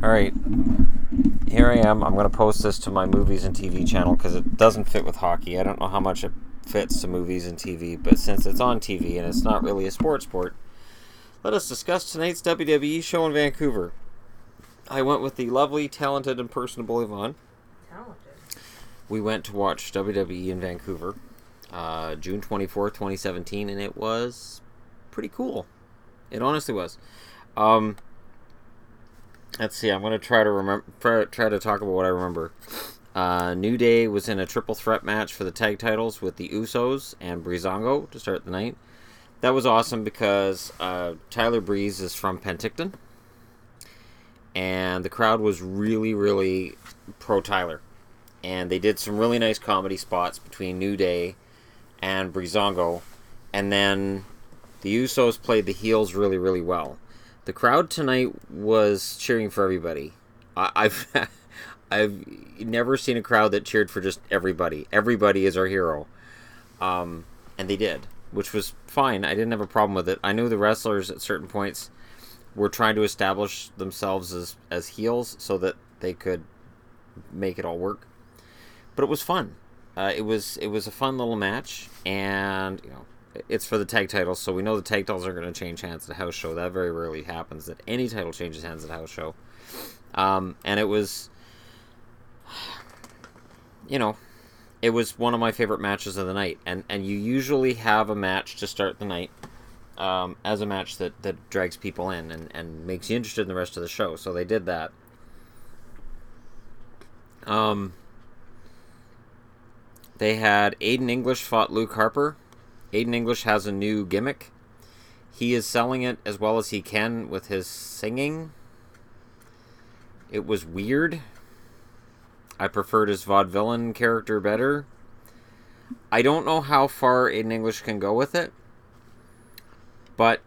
Alright, here I am. I'm going to post this to my movies and TV channel because it doesn't fit with hockey. I don't know how much it fits to movies and TV, but since it's on TV and it's not really a sport, let us discuss tonight's WWE show in Vancouver. I went with the lovely, talented, and personable Yvonne. Talented? We went to watch WWE in Vancouver, June 24th, 2017, and it was pretty cool. It honestly was. Let's see. I'm going to try to talk about what I remember. New Day was in a triple threat match for the tag titles with the Usos and Breezango to start the night. That was awesome because Tyler Breeze is from Penticton, and the crowd was really, really pro Tyler. And they did some really nice comedy spots between New Day and Breezango, and then the Usos played the heels really, really well. The crowd tonight was cheering for everybody. I've never seen a crowd that cheered for just everybody. Everybody is our hero. And they did, which was fine. I didn't have a problem with it. I knew the wrestlers at certain points were trying to establish themselves as heels so that they could make it all work. But it was fun. It was a fun little match, and it's for the tag titles, so we know the tag titles are going to change hands at a house show. That very rarely happens, that any title changes hands at a house show. And it was, it was one of my favorite matches of the night. And you usually have a match to start the night as a match that drags people in and makes you interested in the rest of the show. So they did that. They had Aiden English fought Luke Harper. Aiden English has a new gimmick. He is selling it as well as he can with his singing. It was weird. I preferred his vaudevillain character better. I don't know how far Aiden English can go with it, but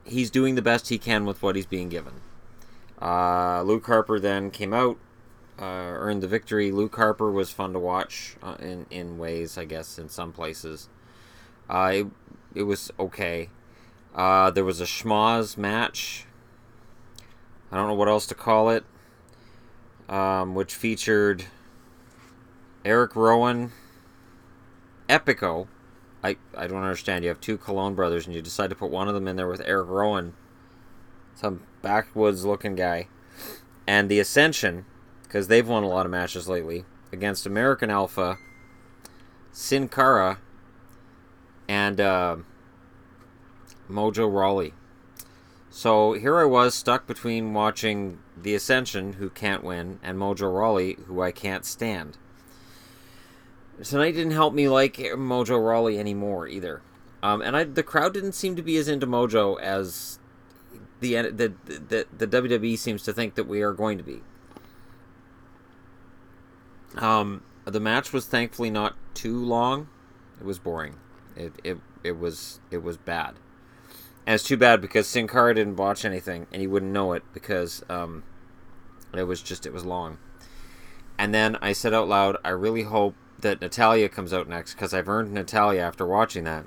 he's doing the best he can with what he's being given. Luke Harper then came out, earned the victory. Luke Harper was fun to watch in ways, I guess, in some places. It was okay. There was a schmoz match. I don't know what else to call it, which featured Eric Rowan, Epico. I don't understand. You have two Cologne brothers, and you decide to put one of them in there with Eric Rowan, some backwoods-looking guy, and the Ascension, because they've won a lot of matches lately, against American Alpha, Sin Cara, and Mojo Rawley. So here I was stuck between watching the Ascension, who can't win, and Mojo Rawley, who I can't stand. Tonight didn't help me like Mojo Rawley anymore either. And the crowd didn't seem to be as into Mojo as the WWE seems to think that we are going to be. The match was thankfully not too long. It was boring. It was bad. And it's too bad because Sin Cara didn't watch anything and he wouldn't know it because it was long. And then I said out loud, I really hope that Natalya comes out next because I've earned Natalya after watching that.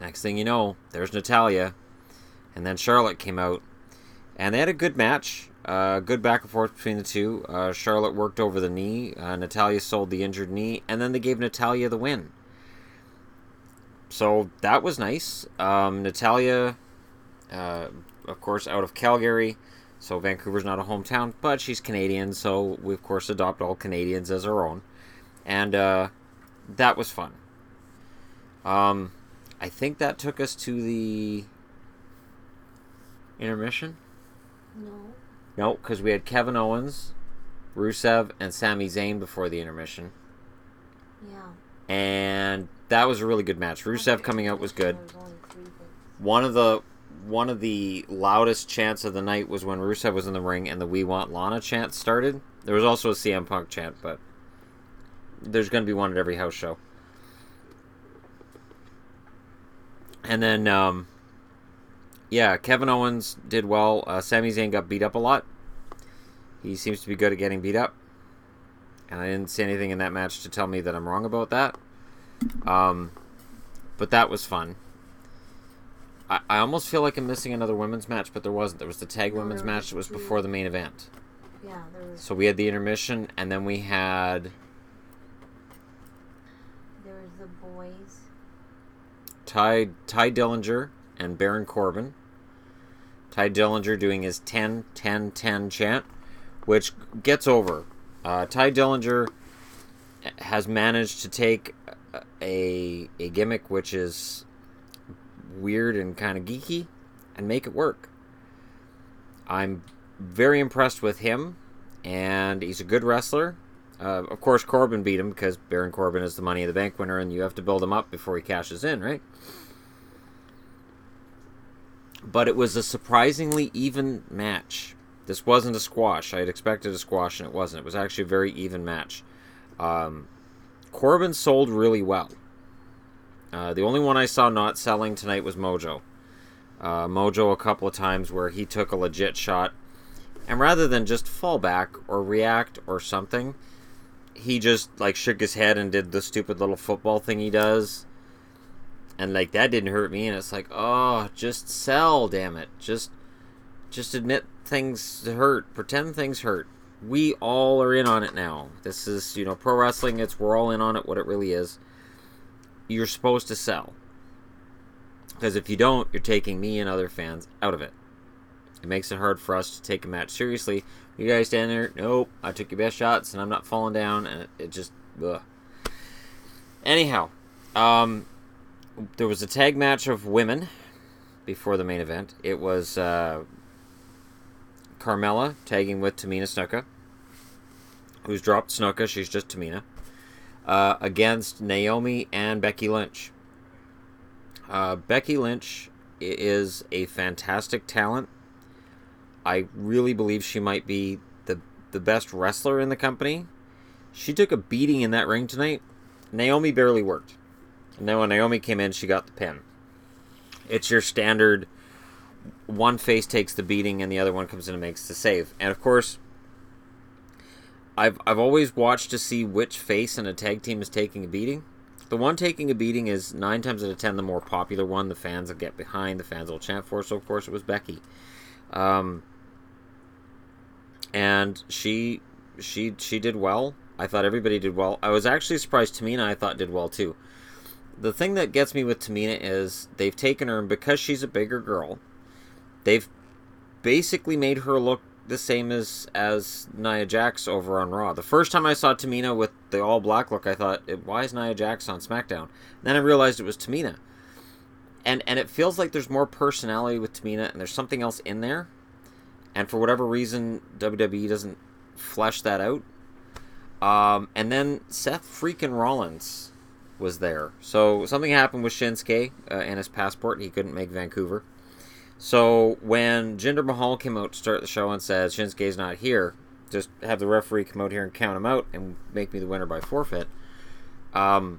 Next thing you know, there's Natalya, and then Charlotte came out, and they had a good match. Good back and forth between the two. Charlotte worked over the knee. Natalya sold the injured knee. And then they gave Natalya the win. So that was nice. Natalya, of course, out of Calgary. So Vancouver's not a hometown. But she's Canadian. So we, of course, adopt all Canadians as our own. And that was fun. I think that took us to the intermission. No, because we had Kevin Owens, Rusev, and Sami Zayn before the intermission. Yeah. And that was a really good match. Rusev coming out was good. One of the loudest chants of the night was when Rusev was in the ring and the "We Want Lana" chant started. There was also a CM Punk chant, but there's going to be one at every house show. And then Kevin Owens did well. Sami Zayn got beat up a lot. He seems to be good at getting beat up. And I didn't see anything in that match to tell me that I'm wrong about that. But that was fun. I almost feel like I'm missing another women's match, but there wasn't. There was the tag No, women's there was match that was two. before the main event. Yeah, there was. So we had the intermission, and then we had There was the boys. Ty Dillinger and Baron Corbin. Ty Dillinger doing his 10-10-10 chant, which gets over. Ty Dillinger has managed to take a gimmick which is weird and kind of geeky and make it work. I'm very impressed with him, and he's a good wrestler. Of course, Corbin beat him because Baron Corbin is the Money in the Bank winner, and you have to build him up before he cashes in, right? But it was a surprisingly even match. This wasn't a squash. I had expected a squash, and it wasn't. It was actually a very even match. Corbin sold really well. The only one I saw not selling tonight was Mojo. Mojo a couple of times where he took a legit shot, and rather than just fall back or react or something, he just like shook his head and did the stupid little football thing he does, and like that didn't hurt me. And it's like, oh, just sell, damn it, just admit things hurt, pretend things hurt. We all are in on it now. This is, pro wrestling. We're all in on it. What it really is. You're supposed to sell. Because if you don't, you're taking me and other fans out of it. It makes it hard for us to take a match seriously. You guys stand there, nope, I took your best shots and I'm not falling down, and it just, ugh. Anyhow, there was a tag match of women before the main event. It was Carmella tagging with Tamina Snuka, who's dropped Snuka, she's just Tamina, against Naomi and Becky Lynch. Becky Lynch is a fantastic talent. I really believe she might be the best wrestler in the company. She took a beating in that ring tonight. Naomi barely worked. And then when Naomi came in, she got the pin. It's your standard one face takes the beating and the other one comes in and makes the save. And of course, I've always watched to see which face in a tag team is taking a beating. The one taking a beating is 9 times out of 10 the more popular one. The fans will get behind. The fans will chant for. So of course it was Becky, and she did well. I thought everybody did well. I was actually surprised Tamina, I thought, did well too. The thing that gets me with Tamina is they've taken her, and because she's a bigger girl, they've basically made her look the same as Nia Jax over on Raw. The first time I saw Tamina with the all black look, I thought, why is Nia Jax on SmackDown? And then I realized it was Tamina. And it feels like there's more personality with Tamina, and there's something else in there. And for whatever reason, WWE doesn't flesh that out. And then Seth freaking Rollins was there. So something happened with Shinsuke and his passport. He couldn't make Vancouver. So when Jinder Mahal came out to start the show and said, Shinsuke's not here, just have the referee come out here and count him out and make me the winner by forfeit, I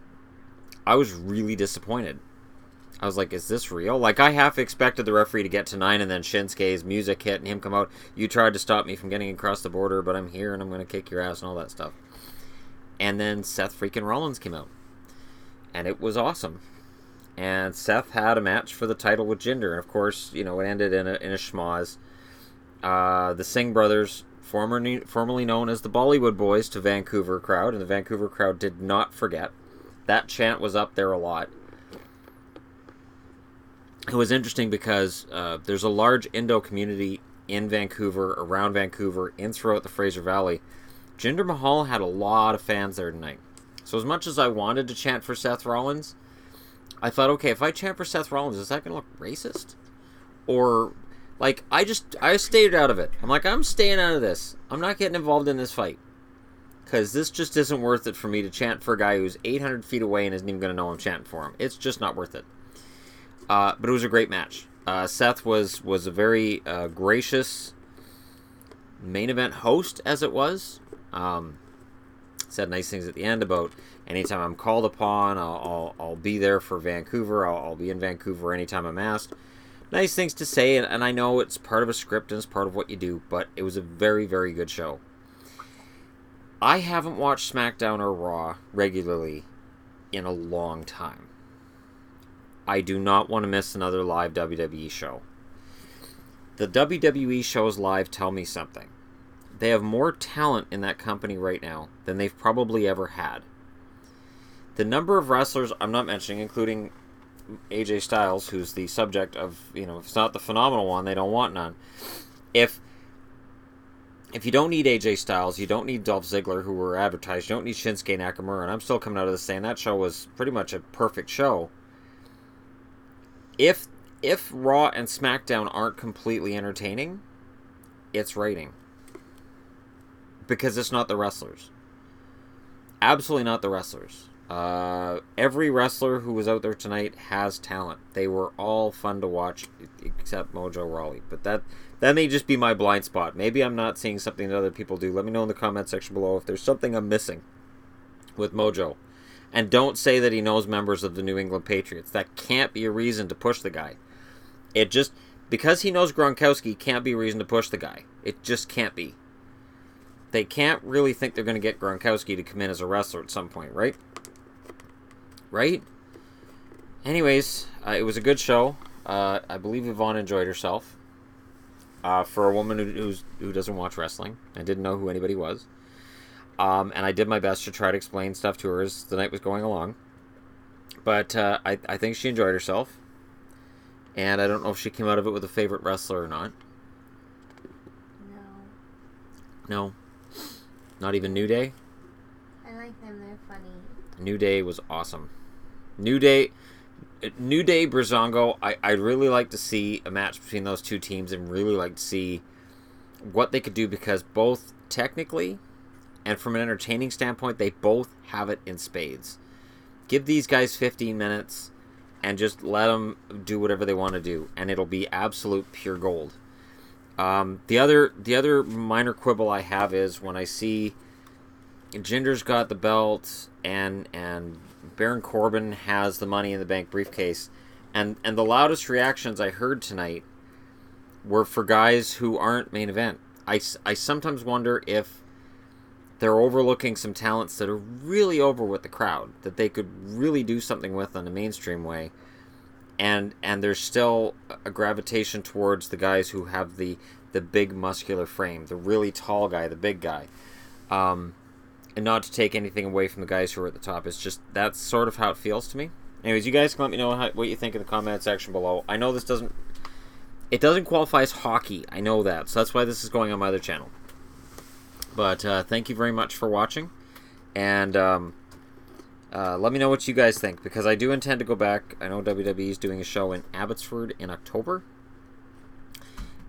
was really disappointed. I was like, is this real? Like, I half expected the referee to get to 9 and then Shinsuke's music hit and him come out. You tried to stop me from getting across the border, but I'm here and I'm going to kick your ass and all that stuff. And then Seth freaking Rollins came out. And it was awesome. And Seth had a match for the title with Jinder. And of course, it ended in a schmoz. The Singh brothers, formerly known as the Bollywood Boys to Vancouver crowd, and the Vancouver crowd did not forget. That chant was up there a lot. It was interesting because there's a large Indo community in Vancouver, around Vancouver, and throughout the Fraser Valley. Jinder Mahal had a lot of fans there tonight. So as much as I wanted to chant for Seth Rollins, I thought, okay, if I chant for Seth Rollins, is that going to look racist? Or, like, I stayed out of it. I'm like, I'm staying out of this. I'm not getting involved in this fight. Because this just isn't worth it for me to chant for a guy who's 800 feet away and isn't even going to know I'm chanting for him. It's just not worth it. But it was a great match. Seth was a very gracious main event host, as it was. Said nice things at the end about anytime I'm called upon, I'll be there for Vancouver. I'll be in Vancouver anytime I'm asked. Nice things to say, and I know it's part of a script and it's part of what you do, but it was a very, very good show. I haven't watched SmackDown or Raw regularly in a long time. I do not want to miss another live WWE show. The WWE shows live tell me something. They have more talent in that company right now than they've probably ever had. The number of wrestlers, I'm not mentioning, including AJ Styles, who's the subject of, if it's not the phenomenal one, they don't want none. If you don't need AJ Styles, you don't need Dolph Ziggler, who were advertised, you don't need Shinsuke Nakamura, and I'm still coming out of this saying that show was pretty much a perfect show. If Raw and SmackDown aren't completely entertaining, it's rating. Because it's not the wrestlers. Absolutely not the wrestlers. Every wrestler who was out there tonight has talent. They were all fun to watch, except Mojo Rawley. But that may just be my blind spot. Maybe I'm not seeing something that other people do. Let me know in the comment section below if there's something I'm missing with Mojo. And don't say that he knows members of the New England Patriots. That can't be a reason to push the guy. It just, because he knows Gronkowski, can't be a reason to push the guy. It just can't be. They can't really think they're going to get Gronkowski to come in as a wrestler at some point, right? Right? Anyways, it was a good show. I believe Yvonne enjoyed herself. For a woman who doesn't watch wrestling and didn't know who anybody was. And I did my best to try to explain stuff to her as the night was going along. But I think she enjoyed herself. And I don't know if she came out of it with a favorite wrestler or not. No. Not even New Day? I like them. They're funny. New Day was awesome. New Day Breezango, I'd really like to see a match between those two teams and really like to see what they could do, because both technically and from an entertaining standpoint, they both have it in spades. Give these guys 15 minutes and just let them do whatever they want to do, and it'll be absolute pure gold. The other minor quibble I have is when I see Jinder's got the belt and Baron Corbin has the Money in the Bank briefcase, and the loudest reactions I heard tonight were for guys who aren't main event. I sometimes wonder if they're overlooking some talents that are really over with the crowd, that they could really do something with in a mainstream way, and there's still a gravitation towards the guys who have the big muscular frame, the really tall guy, the big guy. And not to take anything away from the guys who are at the top. It's just, that's sort of how it feels to me. Anyways, you guys can let me know what you think in the comment section below. I know this doesn't qualify as hockey. I know that. So that's why this is going on my other channel. But thank you very much for watching. And let me know what you guys think, because I do intend to go back. I know WWE is doing a show in Abbotsford in October.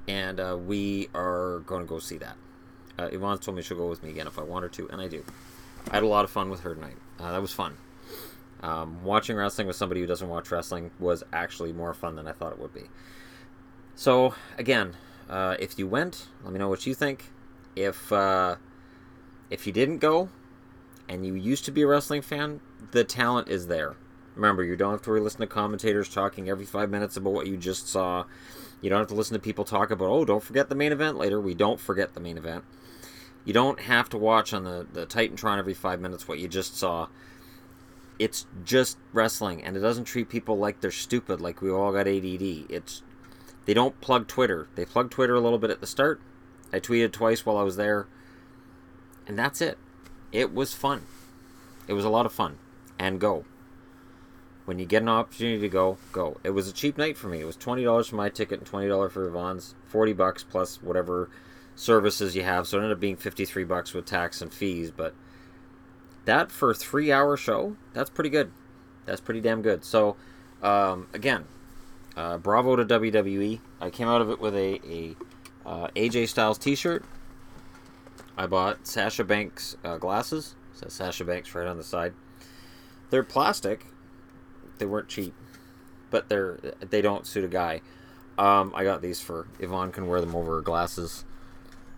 And we are going to go see that. Yvonne told me she'll go with me again if I want her to, and I do. I had a lot of fun with her tonight. That was fun. Watching wrestling with somebody who doesn't watch wrestling was actually more fun than I thought it would be. So, again, if you went, let me know what you think. If you didn't go, and you used to be a wrestling fan, the talent is there. Remember, you don't have to listen to commentators talking every 5 minutes about what you just saw. You don't have to listen to people talk about, oh, don't forget the main event later. We don't forget the main event. You don't have to watch on the Titantron every 5 minutes what you just saw. It's just wrestling, and it doesn't treat people like they're stupid, like we all got ADD. They don't plug Twitter. They plug Twitter a little bit at the start. I tweeted twice while I was there, and that's it. It was fun. It was a lot of fun. And go. When you get an opportunity to go, go. It was a cheap night for me. It was $20 for my ticket and $20 for Yvonne's. $40 plus whatever services you have. So it ended up being $53 with tax and fees. But that for a 3-hour show, that's pretty good. That's pretty damn good. So, again, bravo to WWE. I came out of it with a AJ Styles t-shirt. I bought Sasha Banks glasses. It says Sasha Banks right on the side. They're plastic. They weren't cheap, but they don't suit a guy. I got these for Yvonne can wear them over her glasses.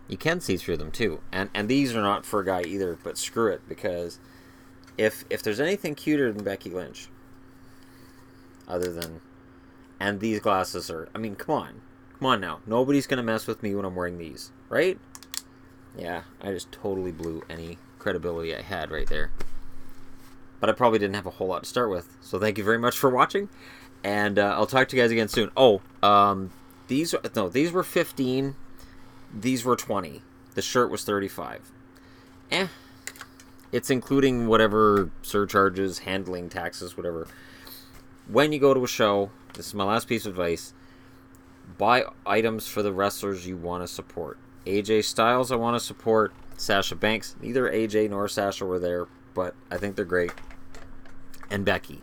You can see through them too, and these are not for a guy either. But screw it, because if there's anything cuter than Becky Lynch, and these glasses are, I mean, come on now, nobody's gonna mess with me when I'm wearing these, right? Yeah, I just totally blew any credibility I had right there. But I probably didn't have a whole lot to start with. So thank you very much for watching. And I'll talk to you guys again soon. Oh, these were 15. These were 20. The shirt was 35. It's including whatever surcharges, handling, taxes, whatever. When you go to a show, this is my last piece of advice, buy items for the wrestlers you want to support. AJ Styles I want to support. Sasha Banks. Neither AJ nor Sasha were there, but I think they're great. And Becky.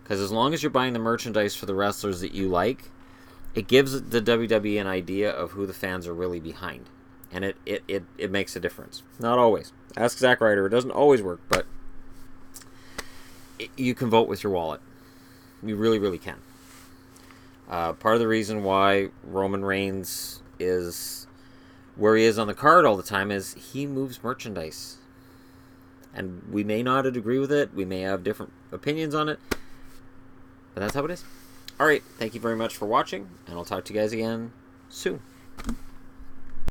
Because as long as you're buying the merchandise for the wrestlers that you like, it gives the WWE an idea of who the fans are really behind. And it makes a difference. Not always. Ask Zack Ryder. It doesn't always work, but you can vote with your wallet. You really, really can. Part of the reason why Roman Reigns is where he is on the card all the time is he moves merchandise. And we may not agree with it. We may have different opinions on it. But that's how it is. Alright, thank you very much for watching. And I'll talk to you guys again soon.